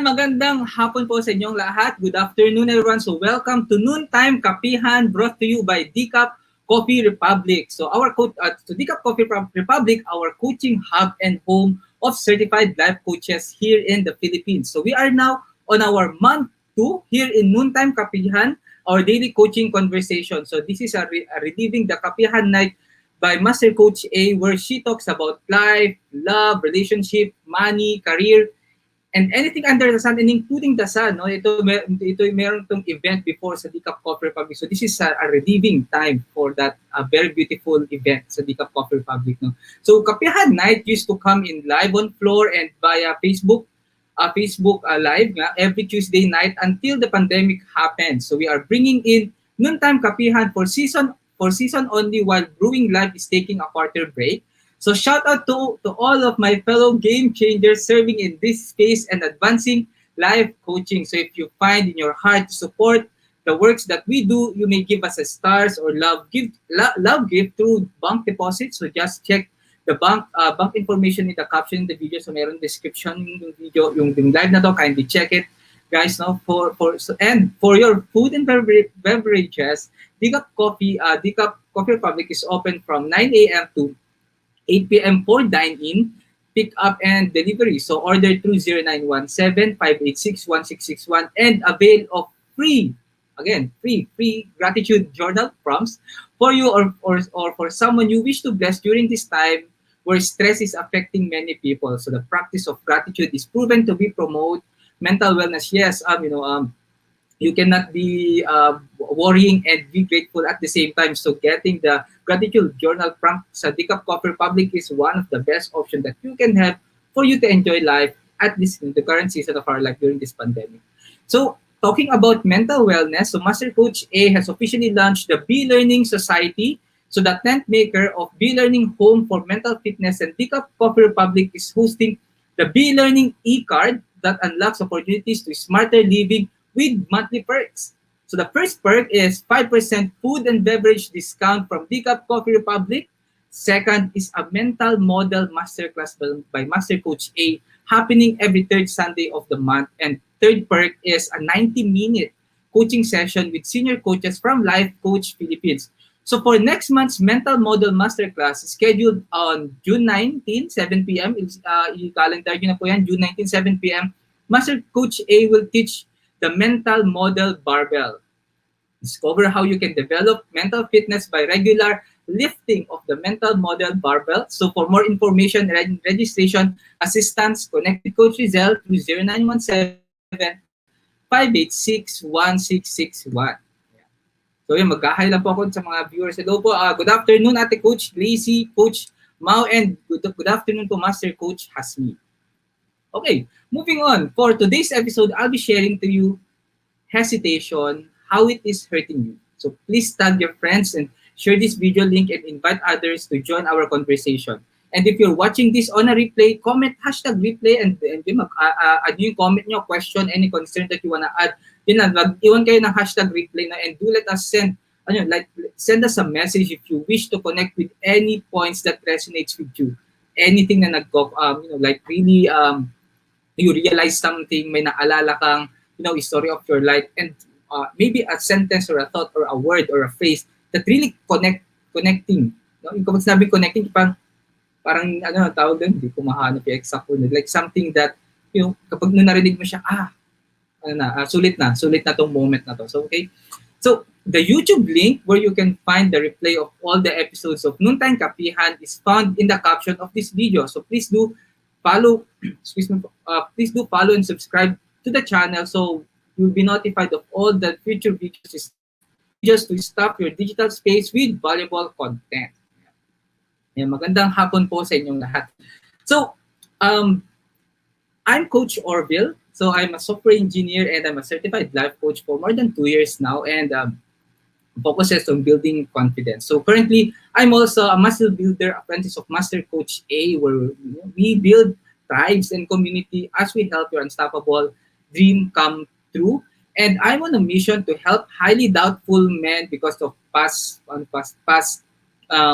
magandang hapon po sa inyong lahat. Good afternoon everyone. So welcome to Noontime Kapehan, brought to you by GCash Coffee Republic. So GCash Coffee Republic, our coaching hub and home of certified life coaches here in the Philippines. So we are now on our month 2 here in Noontime Kapehan, our daily coaching conversation. So this is a reliving the Kapehan Night by Master Coach A, where she talks about life, love, relationship, money, career, and anything under the sun, and including the sun. No? Ito meron itong event before sa GCash Coffee Republic. So this is a reliving time for that very beautiful event sa GCash Coffee Republic. No? So Kapehan Night used to come in live on floor and via Facebook Live every Tuesday night until the pandemic happened. So we are bringing in Noontime Kapehan for season only while Brewing Live is taking a quarter break. So shout out to all of my fellow game changers serving in this space and advancing life coaching. So if you find in your heart to support the works that we do, you may give us a stars or love gift through bank deposit. So just check the bank information in the caption in the video. So meron description yung video, yung live na to, kindly check it. Guys, no, for your food and beverages, GCash Coffee Republic is open from 9 a.m. to 8 p.m. for dine-in, pick-up, and delivery. So order through 0917-586-1661 and avail of free gratitude journal prompts for you or for someone you wish to bless during this time where stress is affecting many people. So the practice of gratitude is proven to be promote mental wellness. Yes, you cannot be worrying and be grateful at the same time. So getting the gratitude journal prompt sa GCash Coffee Republic is one of the best options that you can have for you to enjoy life at this in the current season of our life during this pandemic. So talking about mental wellness, so Master Coach A has officially launched the B-Learning Society. So the 10th maker of B-Learning Home for Mental Fitness, and GCash Coffee Republic is hosting the B-Learning e-card that unlocks opportunities to smarter living with monthly perks. So the first perk is 5% food and beverage discount from GCash Coffee Republic. Second is a mental model masterclass by Master Coach A happening every third Sunday of the month. And third perk is a 90-minute coaching session with senior coaches from Life Coach Philippines. So for next month's mental model masterclass scheduled on June 19, 7 p.m. I-calendar nyo na po yan, June 19, 7 p.m. Master Coach A will teach the mental model barbell. Discover how you can develop mental fitness by regular lifting of the mental model barbell. So for more information and registration assistance, connect with Coach Rezzhel through 0917-586-1661. So yun, mag-hi lang po ako sa mga viewers. Hello po, good afternoon Ate Coach Lacey, Coach Mau, and good afternoon to Master Coach Hasmi. Okay, moving on. For today's episode, I'll be sharing to you hesitation, how it is hurting you. So please tag your friends and share this video link and invite others to join our conversation. And if you're watching this on a replay, comment #replay and add yung comment nyo, question, any concern that you wanna add. Yun na, mag-iwan kayo ng #replay na, and do let us send us a message if you wish to connect with any points that resonates with you. Anything na you realize something, may naalala kang, story of your life, and maybe a sentence or a thought or a word or a phrase that really connecting. Yung kapag sinabi connecting, parang tawag doon, hindi ko mahanap yung exact word. Like something that, kapag narinig mo siya, sulit na tong moment na to. So, okay. So, the YouTube link where you can find the replay of all the episodes of Noontime Kapehan is found in the caption of this video. So, please do follow and subscribe to the channel so you'll be notified of all the future videos just to stop your digital space with valuable content. Yan, magandang hapon po sa inyong lahat. So, I'm Coach Orvyl. So, I'm a software engineer and I'm a certified life coach for more than 2 years now, and focuses on building confidence. So currently, I'm also a muscle builder apprentice of Master Coach A, where we build tribes and community as we help your unstoppable dream come true. And I'm on a mission to help highly doubtful men because of past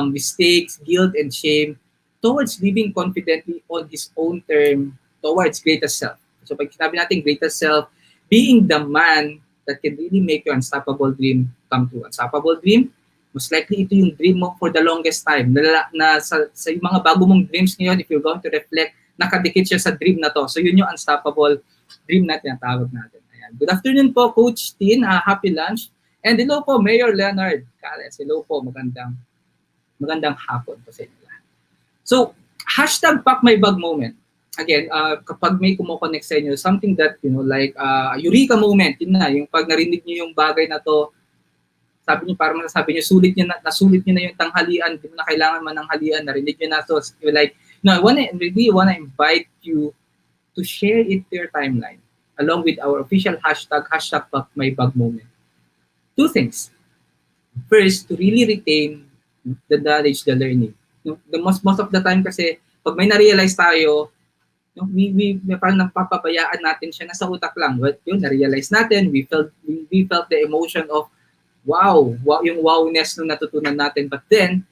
mistakes, guilt, and shame towards living confidently on his own term towards greater self. So pag sinabi natin greatest self, being the man that can really make your unstoppable dream come true. Unstoppable dream, most likely ito yung dream mo for the longest time. Na sa yung mga bago mong dreams ngayon, if you're going to reflect, nakadikit siya sa dream na to. So yun yung unstoppable dream na tinatawag natin. Ayan. Good afternoon po, Coach Tin. Happy lunch. And hello po, Mayor Leonard Cales. Hello po, magandang hapon po sa inyo. So, hashtag pack my bag moment. Again, kapag may kumo-connect sa inyo, something that, like, eureka moment, yun na, yung pag narinig niyo yung bagay na to, sabi niyo, parang nasabi niyo, nasulit niyo na yung tanghalian, hindi mo na kailangan man ng halian, narinig niyo na to, you're like, no, I really wanna invite you to share it to your timeline, along with our official hashtag pack my bag moment. Two things. First, to really retain the knowledge, the learning. The most of the time kasi, pag may na-realize tayo, we parang napapabayaan natin siya, nasa utak lang. But yun, na-realize natin, we felt the emotion of wow, yung wowness nung natutunan natin. But then,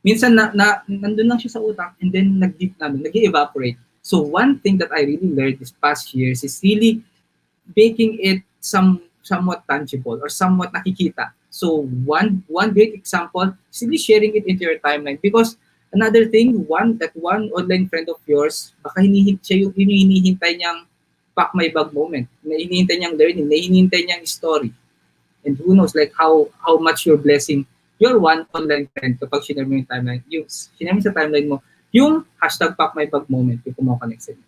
minsan nandun lang siya sa utak and then nag-evaporate. So one thing that I really learned this past years is really making it somewhat tangible or somewhat nakikita. So one great example is really sharing it into your timeline, because another thing, one online friend of yours, baka siya yung hinihintay niyang pack my bag moment, na hinihintay niyang learning, na hinihintay niyang story. And who knows like how much you're blessing your one online friend kapag sinare mo yung timeline, yung sinare mo sa timeline mo, yung hashtag pack my bag moment, yung kumo-connect sa inyo.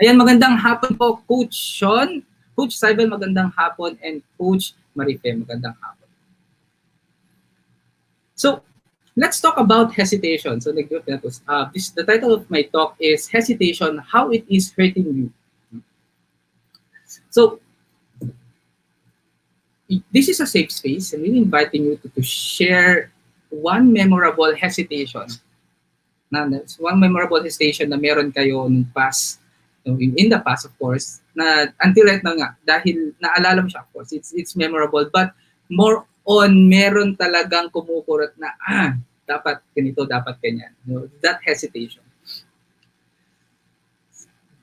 Ayan, magandang hapon po, Coach Sean, Coach Saibel, magandang hapon, and Coach Marife, magandang hapon. So, let's talk about hesitation. So, the title of my talk is Hesitation, How It Is Hurting You. So, this is a safe space, and we're inviting you to share one memorable hesitation. One memorable hesitation na meron kayo nung past, in the past, of course, na until right now nga, dahil naalala mo siya, of course, it's memorable, but more on meron talagang kumukurot na, dapat ganito, dapat ganyan. That hesitation.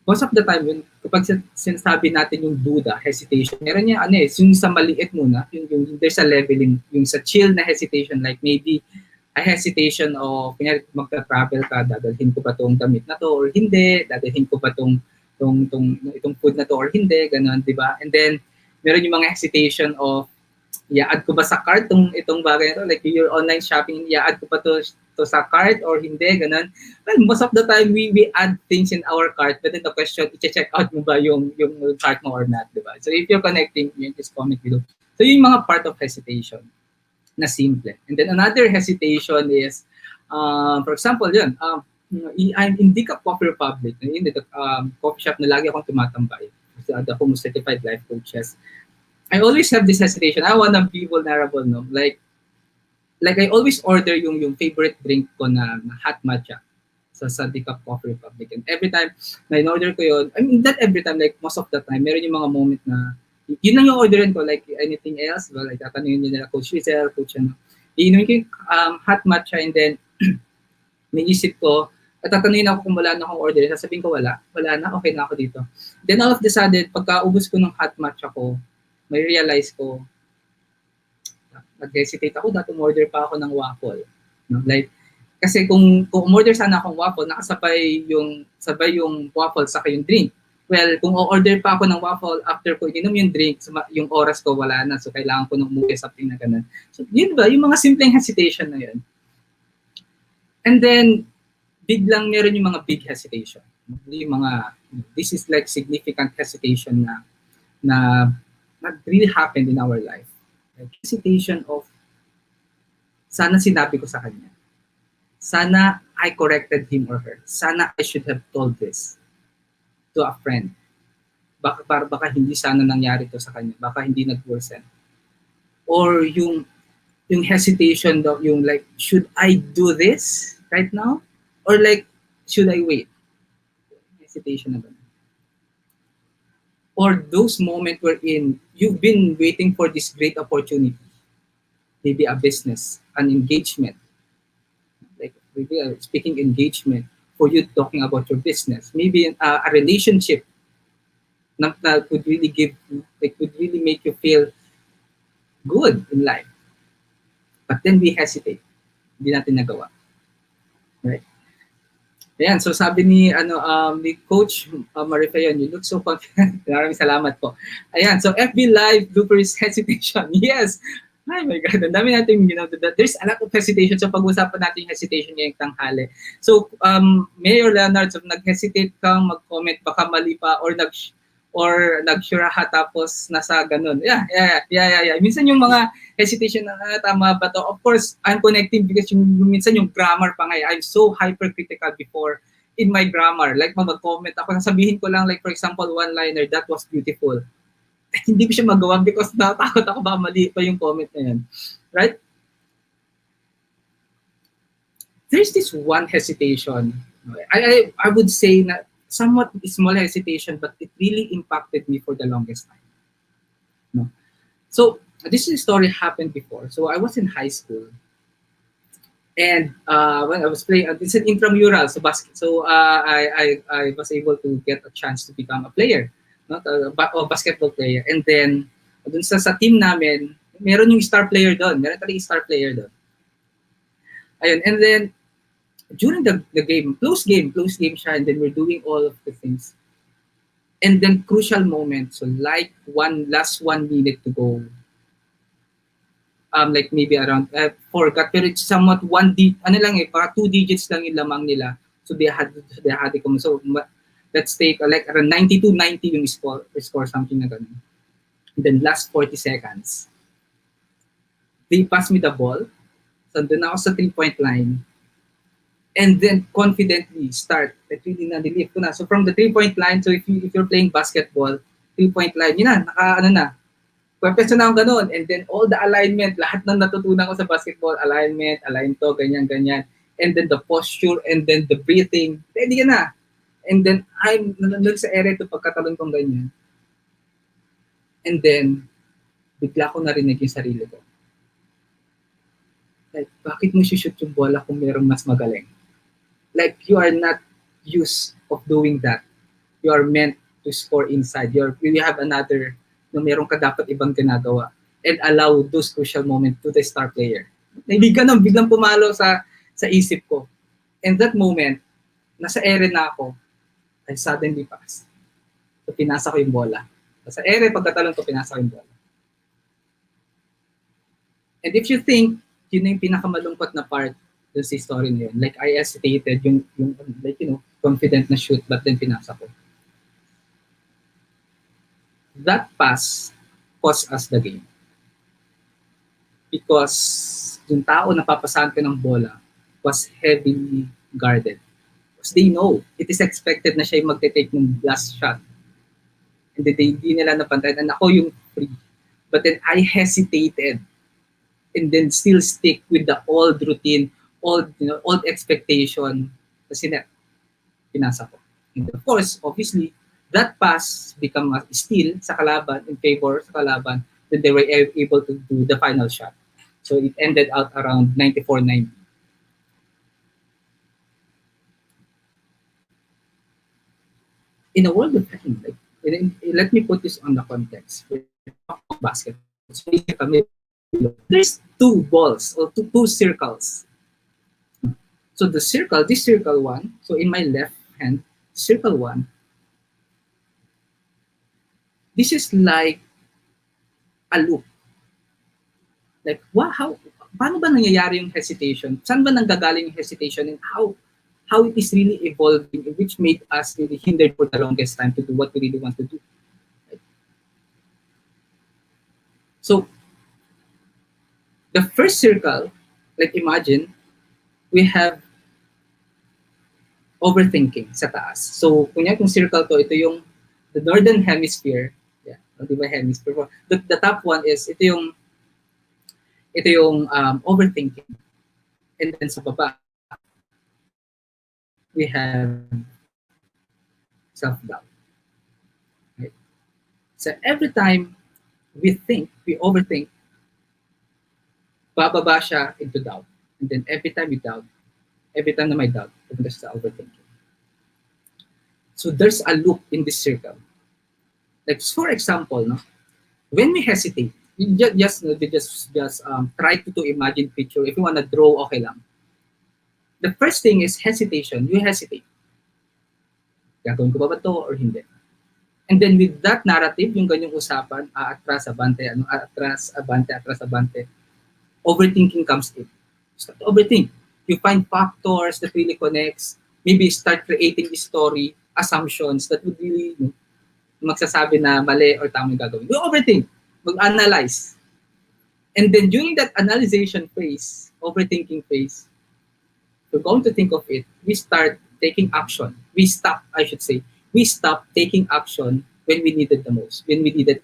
Most of the time, kapag sinasabi natin yung duda, hesitation, meron niya, yung sa maliit muna, yung there's a leveling, yung sa chill na hesitation, like maybe a hesitation of, kunyari, magta-travel ka, dadalhin ko ba itong damit na to or hindi, dadalhin ko ba itong food na to or hindi, gano'n, di ba? And then, meron yung mga hesitation of, i-add ko ba sa cart itong bagay na to? Like, your online shopping, i-add ko ba to sa cart or hindi, gano'n. Well, most of the time, we add things in our cart, but then the question, i-check out mo ba yung cart mo or not, di ba? So, if you're connecting, just comment below. So, yung mga part of hesitation na simple. And then another hesitation is, for example, yun, I'm in GCash Coffee Republic, in the coffee shop na lagi akong tumatambay, the Homo Certified Life Coaches. I always have this hesitation. I want to be vulnerable, no? Like I always order yung favorite drink ko na hot matcha sa GCash Coffee Republic. And every time na in-order ko yun, I mean, not every time, like most of the time, meron yung mga moment na yun lang yung orderin ko, like anything else, well, like tatanungin nila Coach Rezzhel, Coach iinumin ko yung hot matcha, and then naisip ko, at tatanungin ako kung wala na akong order, sasabihin ko wala na, okay na ako dito. Then all of the sudden, pagka-ubos ko ng hot matcha ko, may realize ko, nag-hesitate ako, dati umorder pa ako ng waffle. No? Like, kasi kung umorder sana akong waffle, nakasabay yung waffle sa yung drink. Well, kung o-order pa ako ng waffle, after ko ininom yung drink, yung oras ko wala na, so kailangan ko nung umuwi, something na ganun. So, yun ba? Yung mga simpleng hesitation na yun. And then, biglang meron yung mga big hesitation. Yung mga, this is like significant hesitation na really happened in our life. Like hesitation of, sana sinabi ko sa kanya. Sana I corrected him or her. Sana I should have told this to a friend. Baka hindi sana nangyari to sa kanya. Baka hindi nag-worsen. Or yung hesitation daw, yung like, should I do this right now? Or like, should I wait? Hesitation na ba? Or those moments wherein you've been waiting for this great opportunity. Maybe a business, an engagement. Like, maybe a speaking engagement for you talking about your business. Maybe a relationship na could really give, like, could really make you feel good in life. But then we hesitate. Hindi natin nagawa. Right? Ayan, so sabi ni ni Coach Marifayon, you look so confident. Maraming salamat po. Ayan, so FB Live bloopers hesitation. Yes. Ay my God, ang dami natin, there's a lot of hesitation. So pag-usapan natin yung hesitation ngayong tanghali. So Mayor Leonard, so nag-hesitate kang mag-comment, baka mali pa or nag-shuraha tapos nasa ganun. Yeah. Minsan yung mga hesitation na tama ba to? Of course, I'm connecting because minsan yung grammar pa nga. I'm so hypercritical before in my grammar. Like mag-comment ako, sasabihin ko lang, like for example, one-liner, that was beautiful. Hindi ko siya magawa because natakot ako ba mali pa yung comment na yan. Right? There's this one hesitation. I would say na somewhat small hesitation, but it really impacted me for the longest time. No? So, this story happened before. So, I was in high school. And when I was playing, it's an intramural, so basket. So, I was able to get a chance to become a player. Basketball player. And then, dun sa team namin, meron yung star player doon. Meron talaga yung star player doon. Ayun. And then, during the game, close game siya, and then we're doing all of the things. And then, crucial moment. So, like, last 1 minute to go. Like, maybe around, forgot, pero it's somewhat para 2 digits lang yung lamang nila. So, they had it come. So, let's take like around 90 yung score, something na ganun. And then last 40 seconds, they pass me the ball. So doon ako sa 3-point line. And then confidently start. Like really na-relieve ko na. So from the 3-point line, so if you're playing basketball, 3-point line, yun na, pwede na ako ganun. And then all the alignment, lahat ng natutunan ko sa basketball, alignment, align to, ganyan. And then the posture, and then the breathing, ready ka na. And then, I'm nandun sa area to pagkatalon kong ganyan. And then, bigla ko narinig yung sarili ko. Like, bakit mo shoot yung bola kung merong mas magaling? Like, you are not used of doing that. You are meant to score inside. You have another, meron ka dapat ibang ginagawa. And allow those crucial moments to the star player. Biglang pumalo sa isip ko. And that moment, nasa area na ako, I suddenly pass. So, pinasa ko yung bola. Sa ere, pagkatalon ko, pinasa ko yung bola. And if you think, yun yung pinakamalungkot na part dun sa story na yun. Like, I hesitated, yung like, confident na shoot, but then pinasa ko. That pass cost us the game. Because yung tao na papasahan ko ng bola was heavily guarded. Because they know, it is expected na siya yung magte-take ng last shot. And then hindi nila napantayan. And ako yung free. But then I hesitated. And then still stick with the old routine, old expectation. Kasi pinasa ko. And of course, obviously, that pass become a steal sa kalaban, in favor sa kalaban. Then they were able to do the final shot. So it ended out around 94-90. In a world of like, let me put this on the context. Basketball. So there's 2 balls or two circles. So the circle, this circle 1, so in my left hand, circle 1, this is like a loop. Like, paano ba nangyayari yung hesitation? Saan ba nanggagaling yung hesitation, and how it is really evolving, which made us really hindered for the longest time to do what we really want to do. Right? So, the first circle, like imagine, we have overthinking sa taas. So, kunya kung circle to, ito yung the northern hemisphere. Yeah, di ba hemisphere? The top one is, ito yung overthinking. And then sa baba, we have self-doubt. Right? So every time we overthink, bababa siya into doubt. And then every time na may doubt, pupunta siya sa overthinking. So there's a loop in this circle. Like for example, no, when we hesitate, we just try to imagine picture. If you wanna draw, okay lang. The first thing is hesitation. You hesitate. Gagawin ko ba to or hindi? And then with that narrative, yung ganyang usapan, atras, abante, atras, abante, overthinking comes in. Start to overthink. You find factors that really connects. Maybe start creating the story, assumptions that would really magsasabi na mali or tama yung gagawin. You overthink. Mag-analyze. And then during that analyzation phase, overthinking phase, we're going to think of it, we start taking action. We stop taking action when we needed the most, when we needed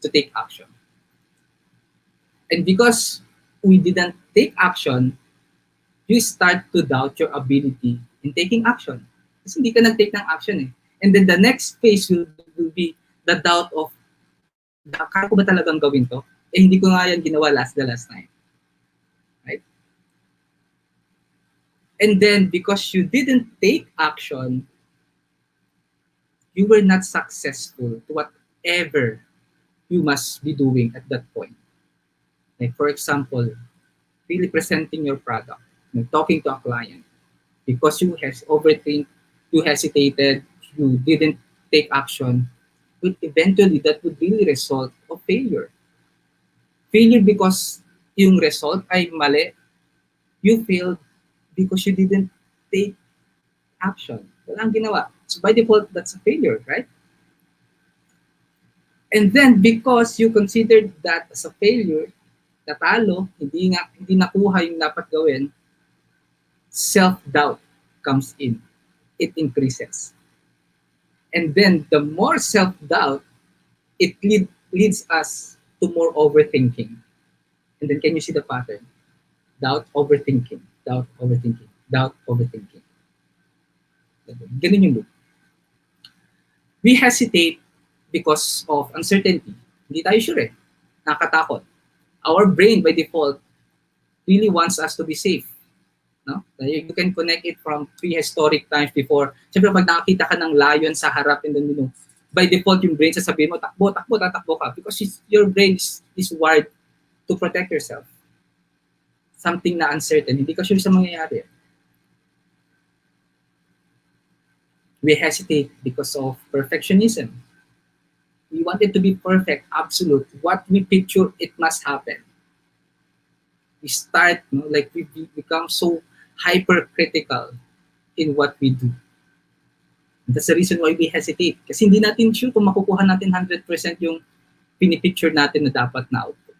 to take action. And because we didn't take action, you start to doubt your ability in taking action. Kasi hindi ka nag-take ng action eh. And then the next phase will be the doubt of, kaya ko ba talagang gawin to? Eh hindi ko nga yan ginawa the last time. Right? And then because you didn't take action, you were not successful to whatever you must be doing at that point. Like for example, really presenting your product, talking to a client. Because you overthink, you hesitated, you didn't take action, but eventually that would really result of failure. Failure because yung result ay mali, you failed because you didn't take action. Walang ginawa. So by default, that's a failure, right? And then because you considered that as a failure, natalo, hindi nakuha yung dapat gawin, self-doubt comes in. It increases. And then the more self-doubt, it leads us to more overthinking. And then can you see the pattern? Doubt, overthinking, doubt, overthinking, doubt, overthinking. Ganun yung loop. We hesitate because of uncertainty. Hindi tayo sure eh. Nakatakot. Our brain by default really wants us to be safe. No? You can connect it from prehistoric times before. Siyempre, pag nakakita ka ng lion sa harap, and then, by default, yung brain sasabihin mo, takbo, tatakbo ka. Because your brain is wired to protect yourself. Something na uncertain. Hindi ka sure sa mangyayari. We hesitate because of perfectionism. We want it to be perfect, absolute. What we picture, it must happen. We start, we become so hypercritical in what we do. That's the reason why we hesitate. Kasi hindi natin sure kung makukuha natin 100% yung pinipicture natin na dapat na output.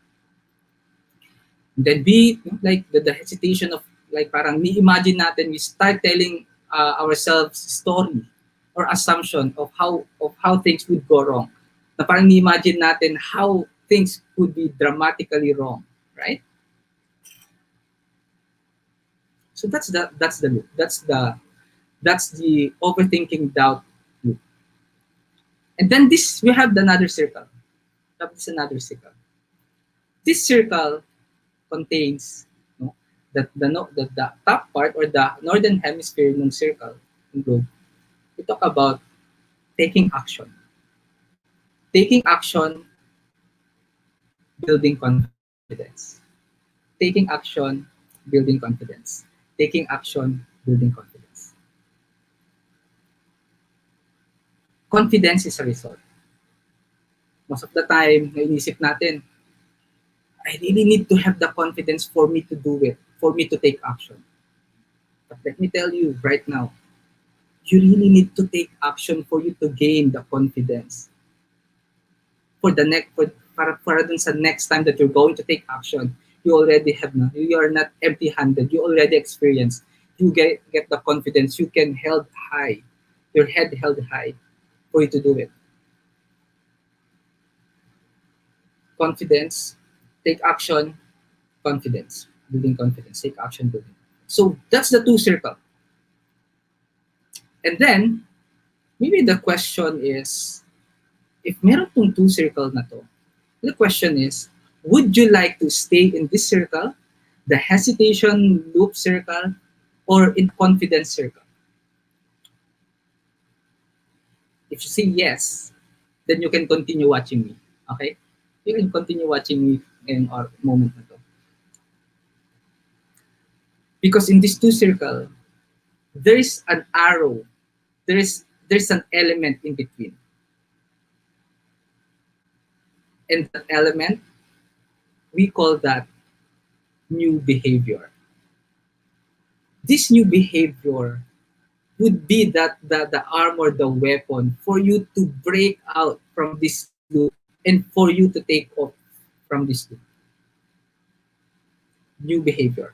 And then the hesitation of, parang ni-imagine natin, we start telling ourselves story or assumption of how things would go wrong. Na parang ni-imagine natin how things could be dramatically wrong, right? So that's the loop. That's the overthinking doubt loop. And then we have another circle. That's another circle. This circle contains the top part or the northern hemisphere ng circle, ng globe. We talk about taking action. Taking action, building confidence. Taking action, building confidence. Taking action, building confidence. Confidence is a result. Most of the time, nainisip natin, I really need to have the confidence for me to do it, for me to take action. But let me tell you right now, you really need to take action for you to gain the confidence. For dun sa next time that you're going to take action, you already have you are not empty-handed. You already experienced. You get the confidence. You can held high. Your head held high for you to do it. Confidence, take action, confidence, building confidence, take action, building. So that's the two circle. And then, maybe the question is, if meron tong two circle na to, the question is, would you like to stay in this circle, the hesitation loop circle, or in confidence circle? If you say yes, then you can continue watching me. Okay? You can continue watching me in our moment na to. Because in this two circle, there is an arrow. There's an element in between. And that element, we call that new behavior. This new behavior would be that the armor, the weapon for you to break out from this loop and for you to take off from this loop. New behavior.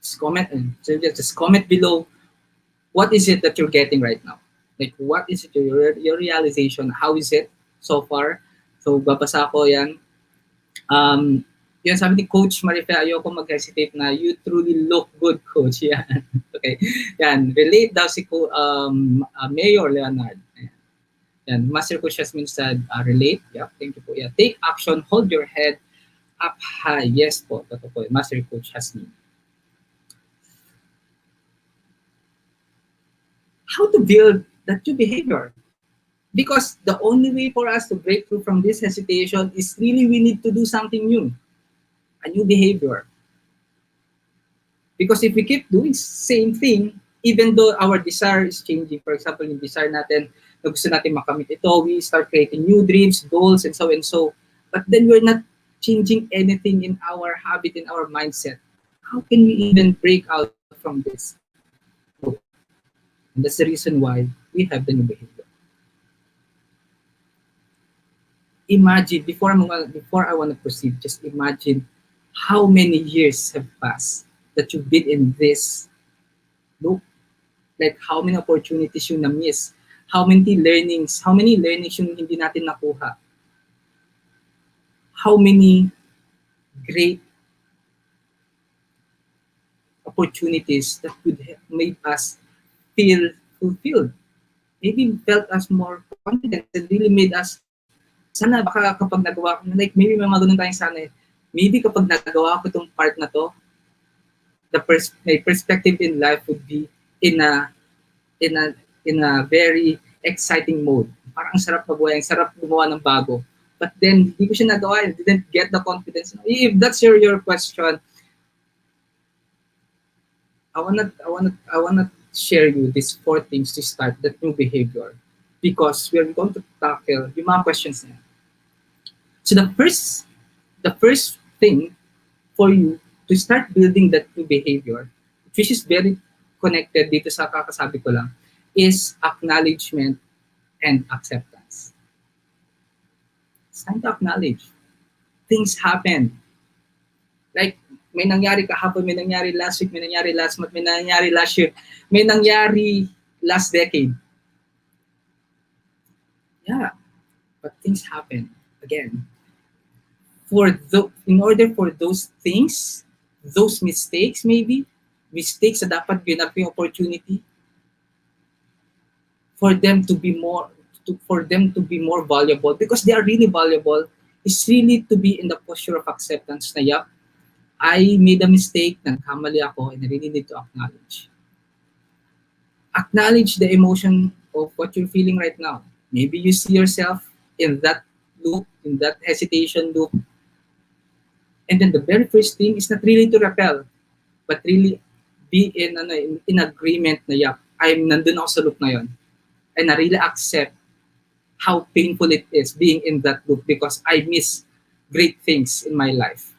Just comment below, what is it that you're getting right now? Like, what is it, your realization? How is it so far? So, babasa ko yan. Yan, sabi ni Coach Marife, ayoko mag-hesitate na, you truly look good, Coach. Yan. Okay. Yan, relate daw si Mayor Leonard. Yan, Master Coach Jasmine said, relate. Yeah, thank you po. Yeah. Take action, hold your head up high. Yes po, totoo po. Master Coach Jasmine. How to build that new behavior? Because the only way for us to break through from this hesitation is really we need to do something new. A new behavior. Because if we keep doing same thing, even though our desire is changing, for example, yung desire natin, na gusto natin makamit ito, we start creating new dreams, goals, and so, but then we're not changing anything in our habit, in our mindset. How can we even break out from this? And that's the reason why we have the new behavior. Imagine, before I want to proceed, just imagine how many years have passed that you've been in this loop. Like how many opportunities yung na-miss, how many learnings yung hindi natin nakuha, how many great opportunities that could have made us feel fulfilled, maybe felt us more confident, and really made us, sana baka kapag nagawa ko, like maybe may mga ganun tayong sana, maybe kapag nagawa ko itong part na to, my perspective in life would be in a very exciting mode. Parang sarap mabuhay, ang sarap gumawa ng bago. But then, hindi ko siya nagawa, I didn't get the confidence. If that's your question, I wanna share you these 4 things to start that new behavior, because we're going to tackle yung mga questions na. So the first thing for you to start building that new behavior, which is very connected dito sa kakasabi ko lang, is acknowledgement and acceptance. It's time to acknowledge. Things happen. Like, may nangyari kahapon, may nangyari last week, may nangyari last month, may nangyari last year, may nangyari last decade. Yeah, but things happen again. In order for those things, those mistakes mistakes na dapat ginap yung opportunity, for them to be more valuable, because they are really valuable, is really to be in the posture of acceptance na, yeah, I made a mistake, nagkamali ako, and I really need to acknowledge. Acknowledge the emotion of what you're feeling right now. Maybe you see yourself in that loop, in that hesitation loop. And then the very first thing is not really to repel, but really be in agreement na, yeah, I'm nandun ako sa loop na yun. And I really accept how painful it is being in that loop, because I miss great things in my life.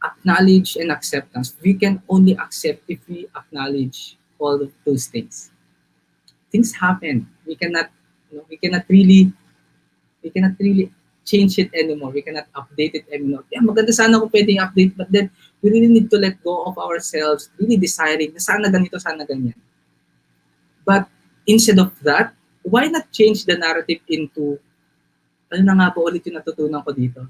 Acknowledge and acceptance. We can only accept if we acknowledge all of those things. Things happen. We cannot really change it anymore. We cannot update it anymore. Yeah, maganda sana kung pwedeng update, but then we really need to let go of ourselves, really desiring na sana ganito, sana ganyan. But instead of that, why not change the narrative into, ano na nga ba ulit yung natutunan ko dito?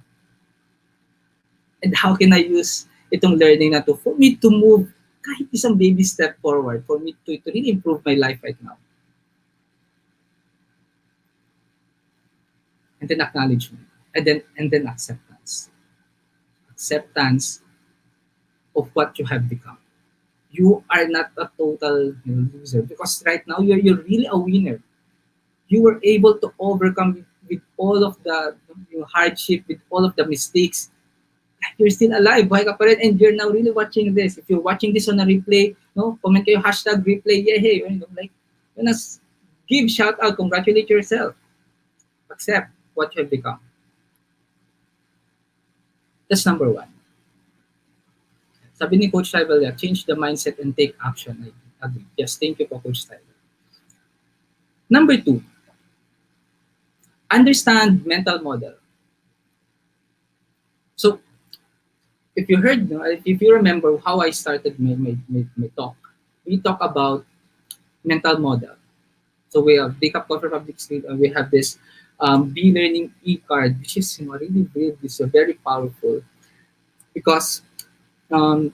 And how can I use itong learning na to for me to move kahit isang baby step forward, for me to really improve my life right now? And then acknowledgement, and then acceptance. Acceptance of what you have become. You are not a total loser, because right now you're really a winner. you were able to overcome with all of the hardship, with all of the mistakes. You're still alive, buhay ka pa rin, and you're now really watching this. If you're watching this on a replay, no, comment kayo, hashtag replay, yeah, hey, like, give shout out, congratulate yourself, accept what you have become. That's number one. Sabi ni Coach Rezzhel, change the mindset and take action. I agree. Yes, thank you po, Coach Rezzhel. Number two, understand mental model. So, if you heard, if you remember how I started my talk, we talk about mental model. So we have Backup Cover Public State, and we have this B-Learning e-card, which is really great. It's very powerful because on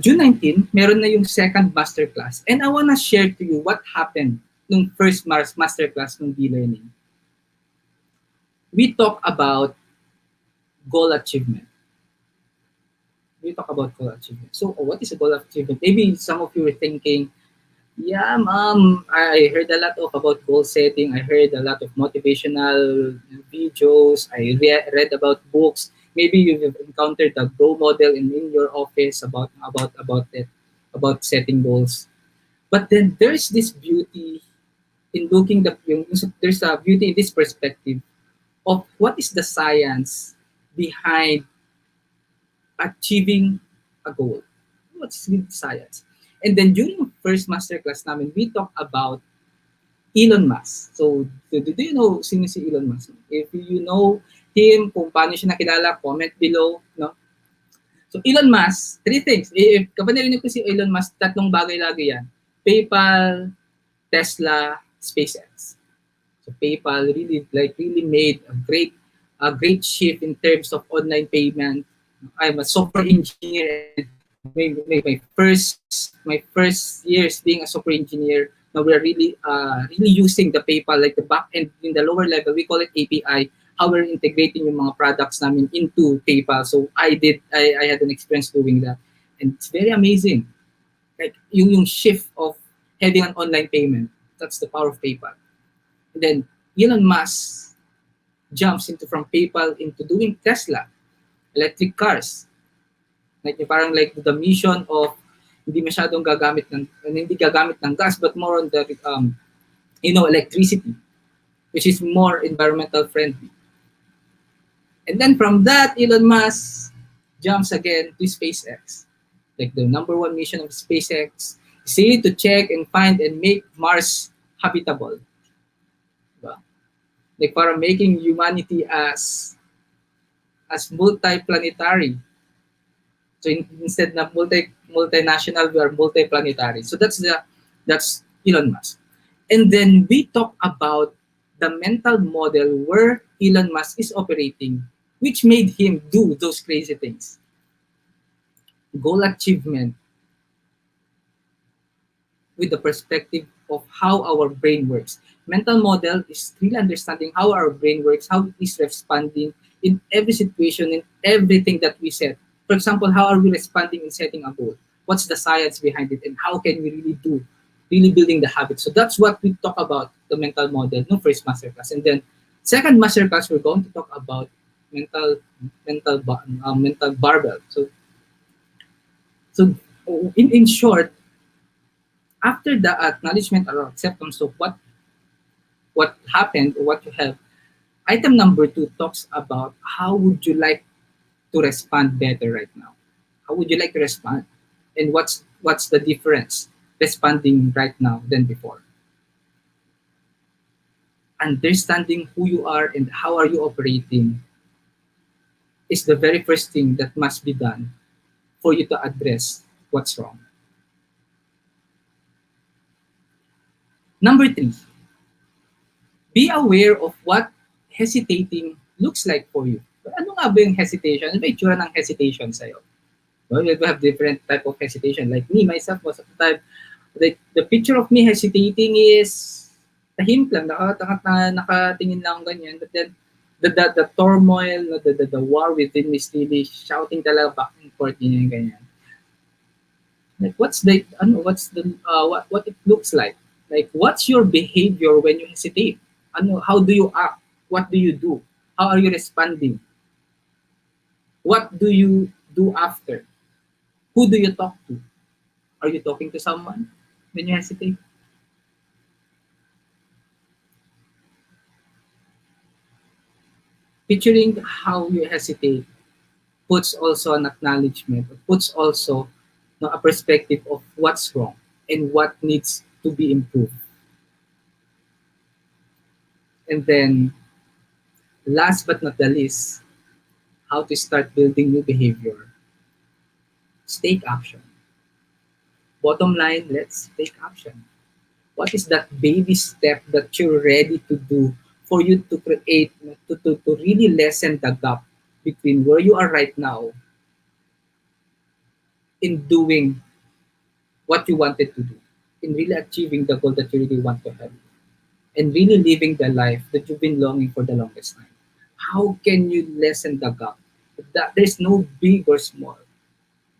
June 19, meron na yung second masterclass. And I wanna share to you what happened nung first masterclass ng B-Learning. We talk about goal achievement. So, what is a goal achievement? Maybe some of you are thinking, yeah, I heard a lot about goal setting. I heard a lot of motivational videos. I read about books. Maybe you've encountered a role model in your office about it, about setting goals. But then there's this beauty in looking there's a beauty in this perspective of what is the science behind achieving a goal. What's with science? And then during the first masterclass namin, we talk about Elon Musk. So, do you know sino si Elon Musk? If you know him, kung paano siya nakilala, comment below. No? So, Elon Musk, three things. If kapag narinig ko si Elon Musk, tatlong bagay lagi yan. PayPal, Tesla, SpaceX. So, PayPal really made a great shift in terms of online payment. I'm a software engineer. My first years being a software engineer, now we're really using the PayPal, like the back end in the lower level, we call it API, how we're integrating yung mga products namin into PayPal. So I had an experience doing that. And it's very amazing. Like yung shift of having an online payment, that's the power of PayPal. And then Elon Musk jumps from PayPal into doing Tesla, electric cars. Like parang like the mission of hindi gagamit ng gas, but more on the electricity, which is more environmental friendly. And then from that, Elon Musk jumps again to SpaceX. Like the number one mission of SpaceX is really to check and find and make Mars habitable. Diba? Like para making humanity as multiplanetary. So instead na multinational, we are multiplanetary. So that's Elon Musk. And then we talk about the mental model where Elon Musk is operating, which made him do those crazy things. Goal achievement with the perspective of how our brain works. Mental model is really understanding how our brain works, how it is responding in every situation, in everything that we set. For example, how are we responding in setting a goal? What's the science behind it, and how can we really building the habit? So that's what we talk about, the mental model, no first masterclass. And then second masterclass, we're going to talk about mental barbell. So in short, after the acknowledgement or acceptance of what happened or what you have, item number 2 talks about how would you like to respond better right now? How would you like to respond? And what's the difference responding right now than before? Understanding who you are and how are you operating is the very first thing that must be done for you to address what's wrong. Number 3, be aware of what hesitating looks like for you. Ano nga ba yung hesitation? Ano ba yung itsura ng hesitation sa'yo? Well, we have different type of hesitation. Like me, myself, most of the time, the picture of me hesitating is tahimik lang, nakatingin lang ganyan. But then, the turmoil, the war within me is really shouting talaga back and forth, ganyan. Like, what it looks like? Like, what's your behavior when you hesitate? Ano, how do you act? What do you do? How are you responding? What do you do after? Who do you talk to? Are you talking to someone when you hesitate? Picturing how you hesitate puts also an acknowledgement, puts also a perspective of what's wrong and what needs to be improved. And then, last but not the least, how to start building new behavior. Take action. Bottom line, let's take action. What is that baby step that you're ready to do for you to create, to really lessen the gap between where you are right now in doing what you wanted to do, in really achieving the goal that you really want to have, and really living the life that you've been longing for the longest time? How can you lessen the gap? There's no big or small,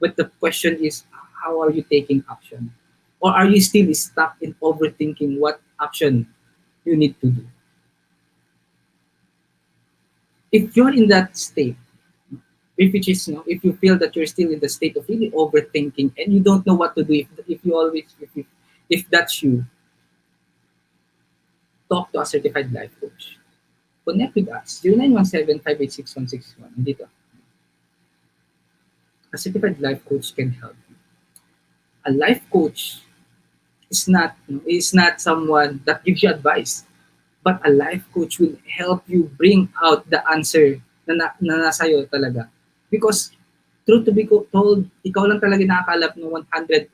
but the question is, how are you taking action? Or are you still stuck in overthinking what action you need to do? If you're in that state, if it is, if you feel that you're still in the state of really overthinking and you don't know what to do, if you always, if that's you, talk to a certified life coach. Connect with us, 0917-586-161. Dito, a certified life coach can help you. A life coach is not someone that gives you advice, but a life coach will help you bring out the answer na nasa iyo talaga. Because truth to be told, ikaw lang talaga nakakalap ng 100%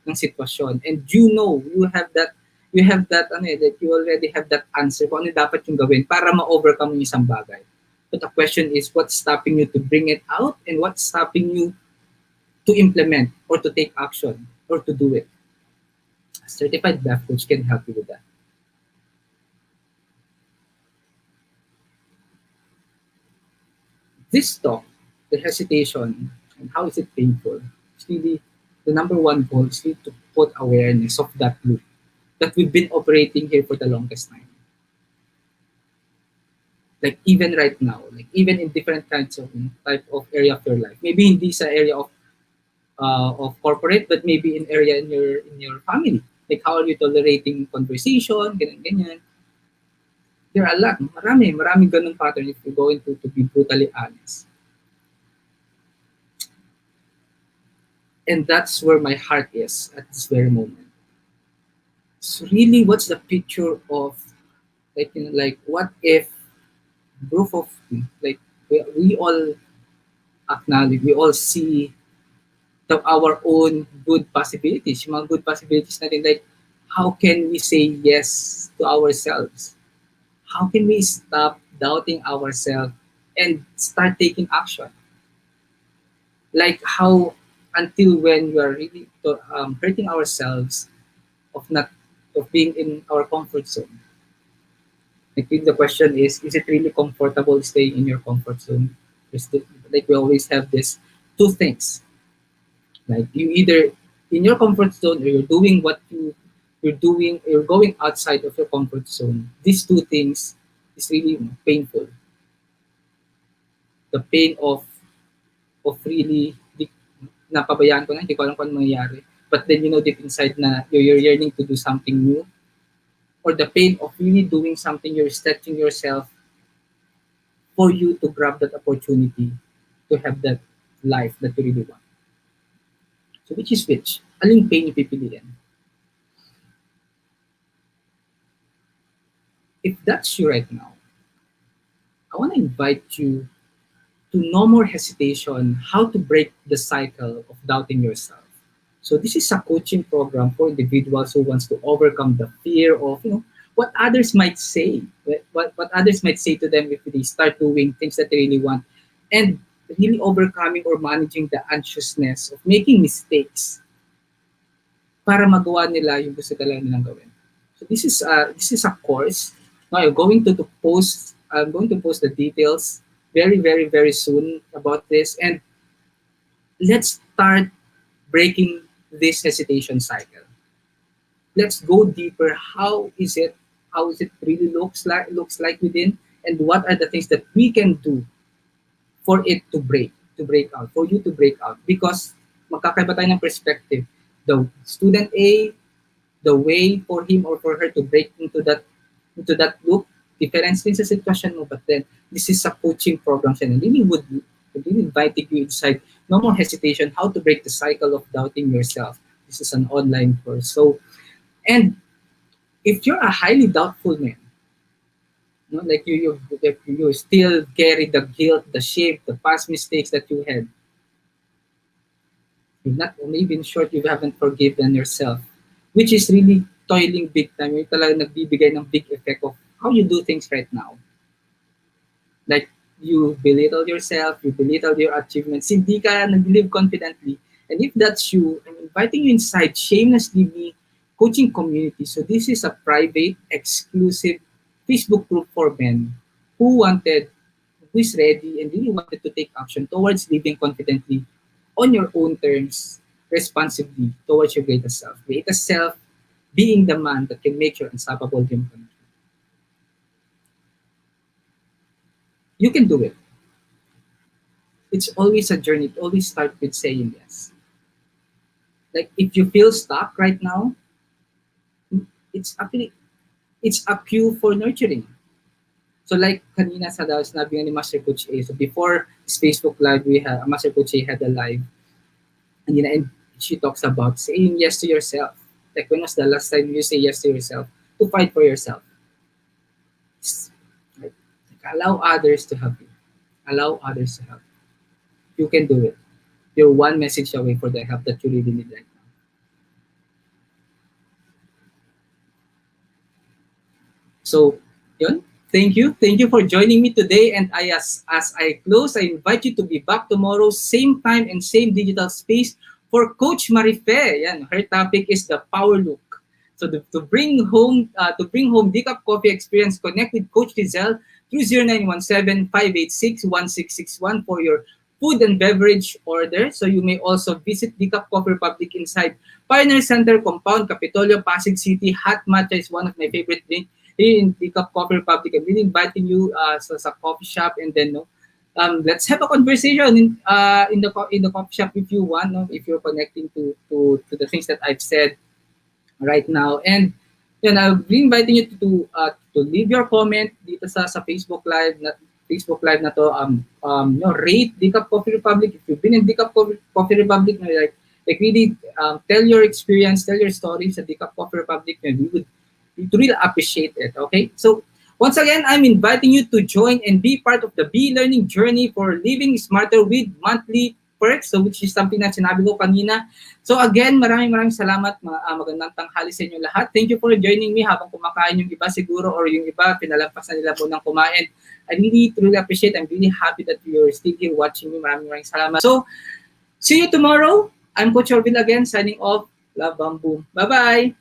ng sitwasyon. And you have that, that you already have that answer kung ano dapat yung gawin para ma-overcome yung isang bagay. But the question is, what's stopping you to bring it out and what's stopping you to implement or to take action or to do it? A certified life coach can help you with that. This talk, the hesitation, and how is it painful, it's really the number one goal is really to put awareness of that loop that we've been operating here for the longest time. Like even right now, like even in different kinds of type of area of your life. Maybe in this area of corporate, but maybe in area in your family. Like how are you tolerating conversation, ganyan, ganyan. There are a lot, marami ganun pattern if you're going to be brutally honest. And that's where my heart is at this very moment. So really, what's the picture of like what if group of like we all acknowledge, we all see our own good possibilities, yung mga good possibilities natin, like how can we say yes to ourselves? How can we stop doubting ourselves and start taking action? Like how until when we are really hurting ourselves of not of being in our comfort zone. I think the question is it really comfortable staying in your comfort zone? Like we always have this two things. Like you either in your comfort zone or you're going outside of your comfort zone. These two things is really painful. The pain of really napabayaan ko na, hindi ko alam kung ano mangyayari. But then deep inside na you're yearning to do something new, or the pain of really doing something, you're stretching yourself for you to grab that opportunity to have that life that you really want. So which is which? Aling pain yung pipiliin? If that's you right now, I want to invite you to no more hesitation, how to break the cycle of doubting yourself. So this is a coaching program for individuals who wants to overcome the fear of what others might say, what others might say to them if they start doing things that they really want, and really overcoming or managing the anxiousness of making mistakes para magawa nila yung gusto talaga nilang gawin. So this is a course. Now I'm going to post the details very, very, very soon about this, and let's start breaking this hesitation cycle. let's go deeper. How is it? How is it really looks like within, and what are the things that we can do for it to break out, for you to break out? Because magkakaiba tayo ng perspective. The student A, the way for him or for her to break into that loop, different din sa sitwasyon mo. But then, this is a coaching program, and would really inviting you inside. No more hesitation. How to break the cycle of doubting yourself. This is an online course. So, and if you're a highly doubtful man, no, like you still carry the guilt, the shame, the past mistakes that you had. You're not maybe in short, you haven't forgiven yourself, which is really toiling big time. Yung talaga nagbibigay ng big effect of how you do things right now. Like, you belittle yourself, you belittle your achievements, hindi ka nag-live confidently. And if that's you, I'm inviting you inside Shamelessly Me coaching community. So this is a private, exclusive Facebook group for men who is ready and really wanted to take action towards living confidently on your own terms, responsibly towards your greatest self. Greatest self being the man that can make your unstoppable dream come true. You can do it. It's always a journey. It always starts with saying yes. Like, if you feel stuck right now, it's a cue for nurturing. So like kanina sinabi nga ni Master Coach A, so before this Facebook Live, Master Coach A had a live, and she talks about saying yes to yourself. Like, when was the last time you say yes to yourself to fight for yourself? Like, allow others to help you. Allow others to help you. You can do it. You're one message away for the help that you really need right now. So, yun. Thank you. Thank you for joining me today. And as I close, I invite you to be back tomorrow, same time and same digital space for Coach Marife. Yan, her topic is the power look. So to bring home Decaf Coffee experience, connect with Coach Rezzhel through 0917-586-1661 for your food and beverage order. So you may also visit Decaf Coffee Republic inside Pioneer Center Compound, Capitolio, Pasig City. Hot matcha is one of my favorite drinks here in Decaf Coffee Republic. I'm really inviting you sa coffee shop, and then let's have a conversation in the coffee shop if you want, if you're connecting to the things that I've said right now. And then I'll be inviting you to leave your comment dito sa Facebook Live na to. Rate Decaf Coffee Republic if you've been in Decaf Coffee Republic. Like really tell your experience, tell your stories at Decaf Coffee Republic, and we would really appreciate it. Okay, so once again, I'm inviting you to join and be part of the Be-Learning journey for living smarter with monthly perks, so which is something na sinabi ko kanina. So again, maraming salamat. Magandang tanghali sa inyo lahat. Thank you for joining me habang kumakain yung iba siguro, or yung iba pinalampas na nila po ng kumain. I really truly appreciate. I'm really happy that you're still here watching me. Maraming salamat. So see you tomorrow. I'm Coach Orvyl again, signing off. Love, bam, boom. Bye-bye.